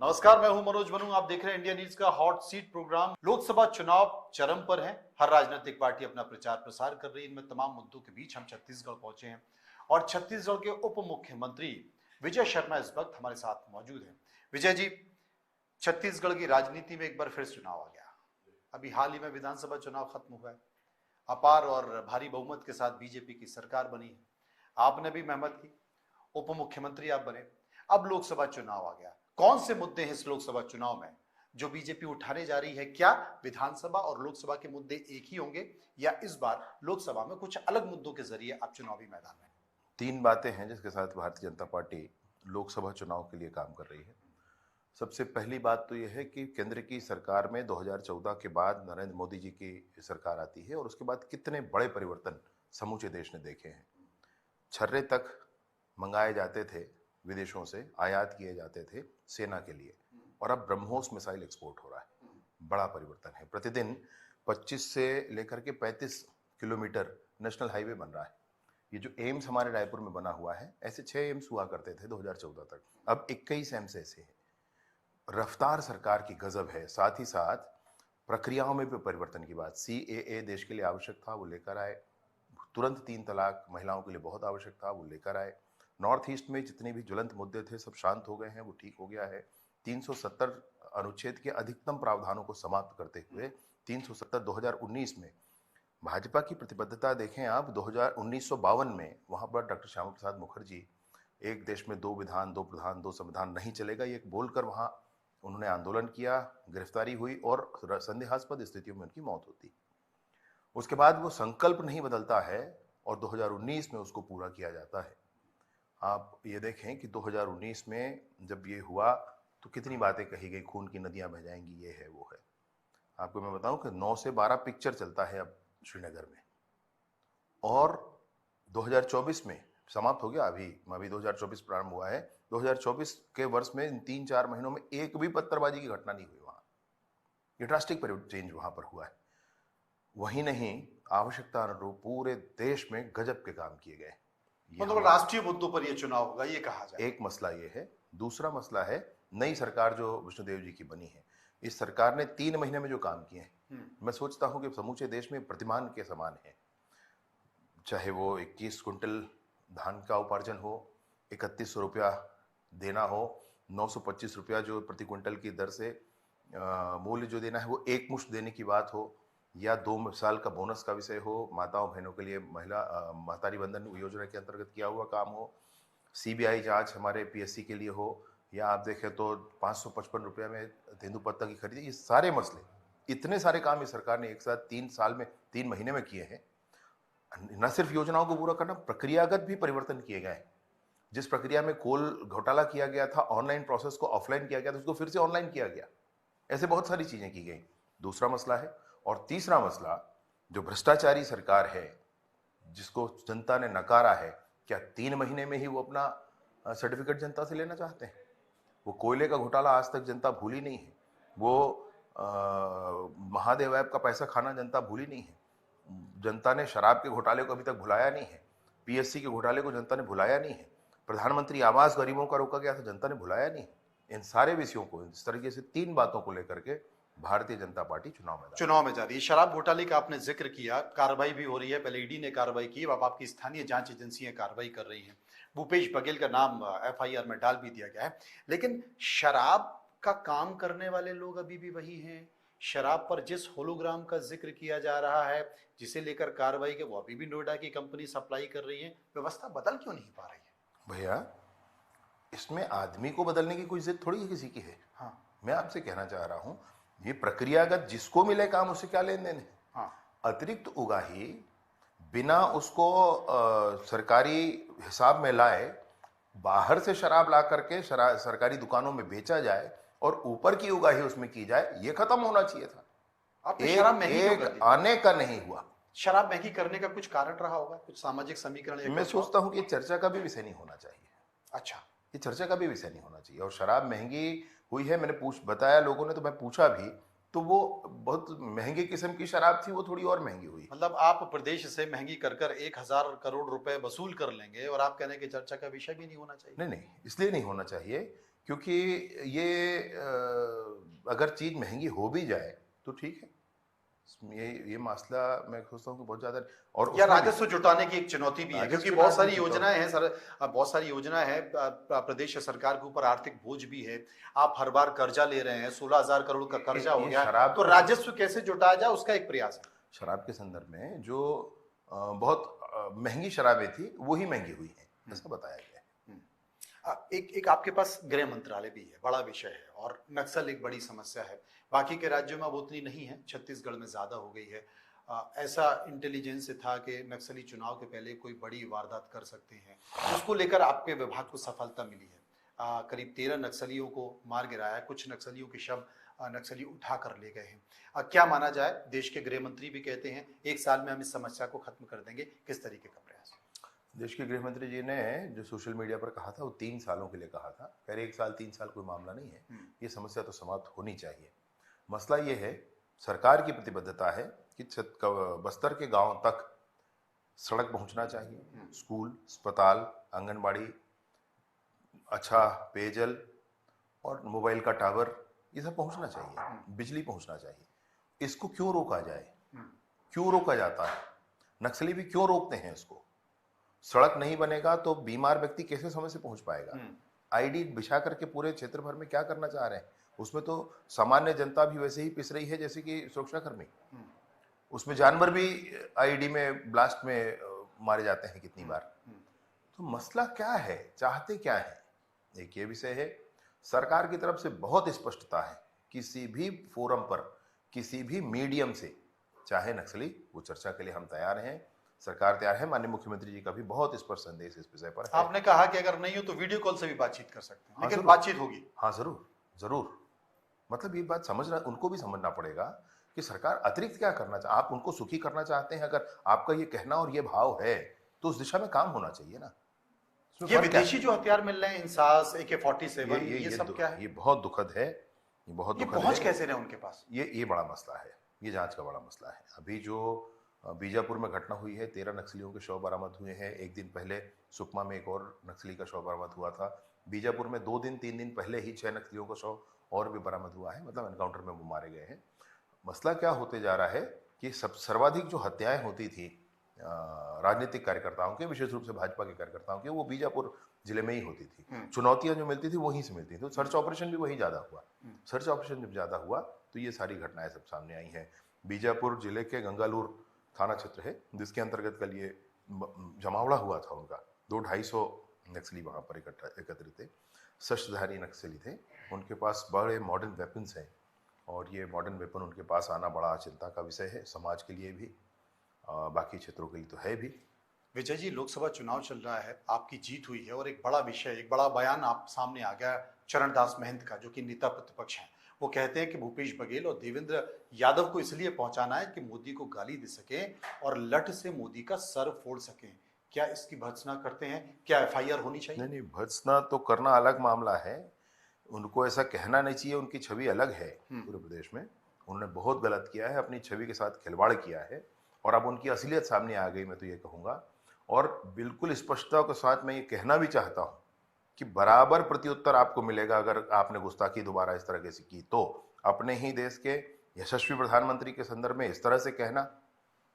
नमस्कार, मैं हूं मनोज बनू। आप देख रहे हैं इंडिया न्यूज का हॉट सीट प्रोग्राम। लोकसभा चुनाव चरम पर है। हर राजनीतिक पार्टी अपना प्रचार प्रसार कर रही है। इनमें तमाम मुद्दों के बीच हम छत्तीसगढ़ पहुंचे हैं और छत्तीसगढ़ के उप मुख्यमंत्री विजय शर्मा इस वक्त हमारे साथ मौजूद हैं। विजय जी, छत्तीसगढ़ की राजनीति में एक बार फिर चुनाव आ गया। अभी हाल ही में विधानसभा चुनाव खत्म हुआ है। अपार और भारी बहुमत के साथ बीजेपी की सरकार बनी है। आपने भी मेहनत की, उप मुख्यमंत्री आप बने। अब लोकसभा चुनाव आ गया। कौन से मुद्दे हैं इस लोकसभा चुनाव में जो बीजेपी उठाने जा रही है? क्या विधानसभा और लोकसभा के मुद्दे एक ही होंगे या इस बार लोकसभा में कुछ अलग मुद्दों के जरिए आप चुनावी मैदान में? तीन बातें हैं जिसके साथ भारतीय जनता पार्टी लोकसभा चुनाव के लिए काम कर रही है। सबसे पहली बात तो यह है कि केंद्र की सरकार में 2014 के बाद नरेंद्र मोदी जी की सरकार आती है और उसके बाद कितने बड़े परिवर्तन समूचे देश ने देखे हैं। छर्रे तक मंगाए जाते थे, विदेशों से आयात किए जाते थे सेना के लिए, और अब ब्रह्मोस मिसाइल एक्सपोर्ट हो रहा है। बड़ा परिवर्तन है। प्रतिदिन 25 से लेकर के 35 किलोमीटर नेशनल हाईवे बन रहा है। ये जो एम्स हमारे रायपुर में बना हुआ है, ऐसे 6 एम्स हुआ करते थे 2014 तक, अब 21 एम्स ऐसे हैं। रफ्तार सरकार की गजब है। साथ ही साथ प्रक्रियाओं में भी परिवर्तन की बात। CAA देश के लिए आवश्यक था, वो लेकर आए। तुरंत 3 तलाक महिलाओं के लिए बहुत आवश्यक था, वो लेकर आए। नॉर्थ ईस्ट में जितने भी ज्वलंत मुद्दे थे सब शांत हो गए हैं, वो ठीक हो गया है। 370 अनुच्छेद के अधिकतम प्रावधानों को समाप्त करते हुए 370 2019 में भाजपा की प्रतिबद्धता देखें आप। 1952 में वहां पर डॉक्टर श्यामा प्रसाद मुखर्जी एक देश में 2 विधान 2 प्रधान 2 संविधान नहीं चलेगा ये बोलकर वहां उन्होंने आंदोलन किया, गिरफ्तारी हुई और संदेहास्पद स्थितियों में उनकी मौत होती। उसके बाद वो संकल्प नहीं बदलता है और 2019 में उसको पूरा किया जाता है। आप ये देखें कि 2019 में जब ये हुआ तो कितनी बातें कही गई, खून की नदियां बह जाएंगी, ये है वो है। आपको मैं बताऊं कि 9 से 12 पिक्चर चलता है अब श्रीनगर में, और 2024 में समाप्त हो गया। अभी 2024 प्रारंभ हुआ है। 2024 के वर्ष में इन 3-4 महीनों में एक भी पत्थरबाजी की घटना नहीं हुई वहां। ये ड्रास्टिक चेंज वहां पर हुआ है। वही नहीं, आवश्यकता अनुरूप पूरे देश में गजब के काम किए गए। मतलब राष्ट्रीय मुद्दों पर यह चुनाव होगा, ये कहा जाए। एक मसला ये है। दूसरा मसला है नई सरकार जो विष्णुदेव जी की बनी है। इस सरकार ने 3 महीने में जो काम किए हैं, मैं सोचता हूं कि समूचे देश में प्रतिमान के समान है। चाहे वो 21 क्विंटल धान का उपार्जन हो, 3100 रुपया देना हो, 925 रुपया जो प्रति क्विंटल की दर से मूल्य जो देना है वो एक मुश्त देने की बात हो, या 2 साल का बोनस का विषय हो, माताओं बहनों के लिए महतारी बंधन योजना के अंतर्गत किया हुआ काम हो, CBI जांच हमारे PSC के लिए हो, या आप देखें तो 555 रुपये में तेंदुपत्ता की खरीदी। ये सारे मसले, इतने सारे काम इस सरकार ने एक साथ 3 साल में 3 महीने में किए हैं। न सिर्फ योजनाओं को पूरा करना, प्रक्रियागत भी परिवर्तन किए गए। जिस प्रक्रिया में कोल घोटाला किया गया था, ऑनलाइन प्रोसेस को ऑफलाइन किया गया था, उसको फिर से ऑनलाइन किया गया। ऐसे बहुत सारी चीजें की गई। दूसरा मसला है। और तीसरा मसला, जो भ्रष्टाचारी सरकार है जिसको जनता ने नकारा है, क्या 3 महीने में ही वो अपना सर्टिफिकेट जनता से लेना चाहते हैं? वो कोयले का घोटाला आज तक जनता भूली नहीं है। वो महादेव ऐप का पैसा खाना जनता भूली नहीं है। जनता ने शराब के घोटाले को अभी तक भुलाया नहीं है। PSC के घोटाले को जनता ने भुलाया नहीं है। प्रधानमंत्री आवास गरीबों का रोका गया था, जनता ने भुलाया नहीं। इन सारे विषयों को, इस तरीके से 3 बातों को लेकर के भारतीय जनता पार्टी चुनाव में जा रही है। शराब घोटाले का आपने जिक्र किया, कार्रवाई भी हो रही है। पहले ED ने कार्रवाई की, अब आपकी स्थानीय जांच एजेंसियां कार्रवाई कर रही हैं। भूपेश बघेल का नाम FIR में डाल भी दिया गया है। लेकिन शराब का काम करने वाले लोग अभी भी वही हैं। शराब पर जिस होलोग्राम का जिक्र किया जा रहा है, जिसे लेकर कार्रवाई के, वो अभी भी नोएडा की कंपनी सप्लाई कर रही है। व्यवस्था बदल क्यों नहीं पा रही है? भैया, इसमें आदमी को बदलने की कोई जिद थोड़ी है किसी की है। हाँ, मैं आपसे कहना चाह रहा हूं, ये प्रक्रियागत जिसको मिले काम, उससे क्या लेन देन है? हाँ। अतिरिक्त उगाही बिना उसको सरकारी हिसाब में लाए बाहर से शराब ला करके सरकारी दुकानों में बेचा जाए और ऊपर की उगाही उसमें की जाए, ये खत्म होना चाहिए था। एक आने का नहीं हुआ। शराब महंगी करने का कुछ कारण रहा होगा, कुछ सामाजिक समीकरण? मैं सोचता हूं कि ये चर्चा का भी विषय नहीं होना चाहिए। अच्छा, ये चर्चा का भी विषय नहीं होना चाहिए। और शराब महंगी हुई है, मैंने बताया लोगों ने, तो मैं पूछा भी, तो वो बहुत महंगी किस्म की शराब थी, वो थोड़ी और महंगी हुई। मतलब आप प्रदेश से महंगी कर 1000 करोड़ रुपए वसूल कर लेंगे और आप कहने की चर्चा का विषय भी नहीं होना चाहिए? नहीं, इसलिए नहीं होना चाहिए क्योंकि ये अगर चीज महंगी हो भी जाए तो ठीक है, ये मसला मैं सोचता हूँ कि बहुत ज्यादा। और या उसमें भी राजस्व जुटाने की एक चुनौती भी है, राजस्व क्योंकि बहुत सारी जुटाने की योजनाएं हैं सर, बहुत सारी योजनाएं हैं, प्रदेश सरकार के ऊपर आर्थिक बोझ भी है। आप हर बार कर्जा ले रहे हैं, 16,000 करोड़ का कर्जा हो ये गया, शराब तो राजस्व कैसे जुटाया जाए उसका एक प्रयास है। शराब के संदर्भ में जो बहुत महंगी शराबें थी वही महंगी हुई हैं, ऐसा बताया गया है। एक आपके पास गृह मंत्रालय भी है, बड़ा विषय है, और नक्सल एक बड़ी समस्या है। बाकी के राज्यों में अब उतनी नहीं है, छत्तीसगढ़ में ज्यादा हो गई है। ऐसा इंटेलिजेंस था कि नक्सली चुनाव के पहले कोई बड़ी वारदात कर सकते हैं, उसको लेकर आपके विभाग को सफलता मिली है। करीब 13 नक्सलियों को मार गिराया, कुछ नक्सलियों के शव नक्सली उठा कर ले गए हैं। क्या माना जाए, देश के गृह मंत्री भी कहते हैं 1 साल में हम इस समस्या को खत्म कर देंगे, किस तरीके का प्रयास? देश के गृह मंत्री जी ने जो सोशल मीडिया पर कहा था वो 3 सालों के लिए कहा था। खैर 1 साल 3 साल कोई मामला नहीं है, ये समस्या तो समाप्त होनी चाहिए। मसला ये है, सरकार की प्रतिबद्धता है कि बस्तर के गांव तक सड़क पहुंचना चाहिए, स्कूल, अस्पताल, आंगनबाड़ी, अच्छा पेयजल और मोबाइल का टावर, ये सब पहुंचना चाहिए, बिजली पहुंचना चाहिए। इसको क्यों रोका जाए, क्यों रोका जाता है? नक्सली भी क्यों रोकते हैं इसको? सड़क नहीं बनेगा तो बीमार व्यक्ति कैसे समय से पहुंच पाएगा? आईडी बिछा करके पूरे क्षेत्र भर में क्या करना चाह रहे हैं? उसमें तो सामान्य जनता भी वैसे ही पिस रही है जैसे कि सुरक्षाकर्मी। उसमें जानवर भी आईडी में ब्लास्ट में मारे जाते हैं कितनी बार। तो मसला क्या है, चाहते क्या है? एक ये विषय है। सरकार की तरफ से बहुत स्पष्टता है, किसी भी फोरम पर, किसी भी मीडियम से, चाहे नक्सली, वो चर्चा के लिए हम तैयार हैं, सरकार तैयार है। माननीय मुख्यमंत्री जी का भी बहुत स्पष्ट संदेश इस विषय पर है। आपने कहा कि अगर नहीं हो तो वीडियो कॉल से भी बातचीत कर सकते हैं, लेकिन जरूर। बातचीत होगी। हाँ जरूर जरूर, मतलब ये बात समझना, उनको भी समझना पड़ेगा कि सरकार अतिरिक्त क्या करना चाहती। आप उनको सुखी करना चाहते हैं, अगर आपका ये कहना और ये भाव है तो उस दिशा में काम होना चाहिए ना। ये विदेशी जो हथियार मिल रहे हैं, इंसास, AK-47, ये सब क्या है? ये बहुत दुखद है, ये बहुत दुखद है। पहुंच कैसे रहे उनके पास? ये बड़ा मसला है, ये जांच का बड़ा मसला है। अभी जो बीजापुर में घटना हुई है, 13 नक्सलियों के शव बरामद हुए हैं। एक दिन पहले सुकमा में एक और नक्सली का शव बरामद हुआ था। बीजापुर में 2-3 दिन पहले ही 6 नक्सलियों का शव और भी बरामद हुआ है, मतलब एनकाउंटर में वो मारे गए हैं। मसला क्या होते जा रहा है कि सर्वाधिक जो हत्याएं होती थी राजनीतिक कार्यकर्ताओं के, विशेष रूप से भाजपा के कार्यकर्ताओं के, वो बीजापुर जिले में ही होती थी। चुनौतियां जो मिलती थी वहीं से मिलती थी, तो सर्च ऑपरेशन भी वहीं ज्यादा हुआ। सर्च ऑपरेशन जब ज्यादा हुआ तो ये सारी घटनाएं सब सामने आई हैं। बीजापुर जिले के गंगालूर थाना क्षेत्र है, जिसके अंतर्गत कल ये जमावड़ा हुआ था उनका। 200-250 नक्सली वहां पर एकत्रित थे, शस्त्रधारी नक्सली थे। उनके पास बड़े मॉडर्न वेपन्स हैं, और ये मॉडर्न वेपन उनके पास आना बड़ा चिंता का विषय है, समाज के लिए भी, बाकी क्षेत्रों के लिए तो है भी। विजय जी, लोकसभा चुनाव चल रहा है, आपकी जीत हुई है, और एक बड़ा विषय, एक बड़ा बयान आप सामने आ गया चरणदास महंत का, जो कि नेता प्रतिपक्ष हैं। वो कहते हैं कि भूपेश बघेल और देवेंद्र यादव को इसलिए पहुंचाना है कि मोदी को गाली दे सके और लठ से मोदी का सर फोड़ सके। क्या इसकी भर्त्सना करते हैं? क्या FIR होनी चाहिए? नहीं, भर्त्सना तो करना अलग मामला है, उनको ऐसा कहना नहीं चाहिए। उनकी छवि अलग है पूरे प्रदेश में, उन्होंने बहुत गलत किया है, अपनी छवि के साथ खिलवाड़ किया है, और अब उनकी असलियत सामने आ गई, मैं तो ये कहूँगा। और बिल्कुल स्पष्टता के साथ मैं ये कहना भी चाहता हूँ कि बराबर प्रत्युत्तर आपको मिलेगा अगर आपने गुस्ताखी दोबारा इस तरह से की तो। अपने ही देश के यशस्वी प्रधानमंत्री के संदर्भ में इस तरह से कहना,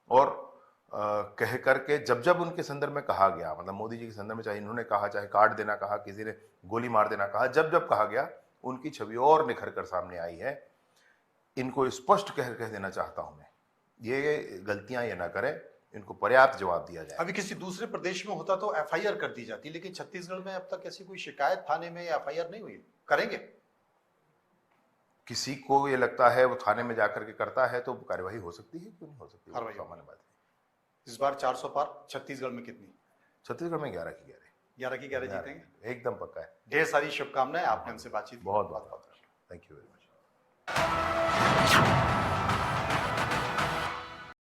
और कह करके जब जब उनके संदर्भ में कहा गया, मतलब मोदी जी के संदर्भ में, चाहे इन्होंने कहा, चाहे काट देना कहा, किसी ने गोली मार देना कहा, जब जब कहा गया उनकी छवि और निखर कर सामने आई है। इनको स्पष्ट कह देना चाहता हूं मैं, ये गलतियां ये ना करें, इनको पर्याप्त जवाब दिया जाए। अभी किसी दूसरे प्रदेश में होता तो FIR कर दी जाती, लेकिन छत्तीसगढ़ में अब तक ऐसी कोई शिकायत थाने में या FIR नहीं हुई। करेंगे? किसी को ये लगता है वो थाने में जाकर के करता है तो कार्यवाही हो सकती है, क्यों नहीं हो सकती, सामान्य बात है। इस बार 400 पार, छत्तीसगढ़ में कितनी? छत्तीसगढ़ में 11 की 11 जीतेंगे, एकदम पक्का है। ढेर सारी शुभकामनाएं। आपने हमसे बातचीत की, बहुत बहुत थैंक यू वेरी मच।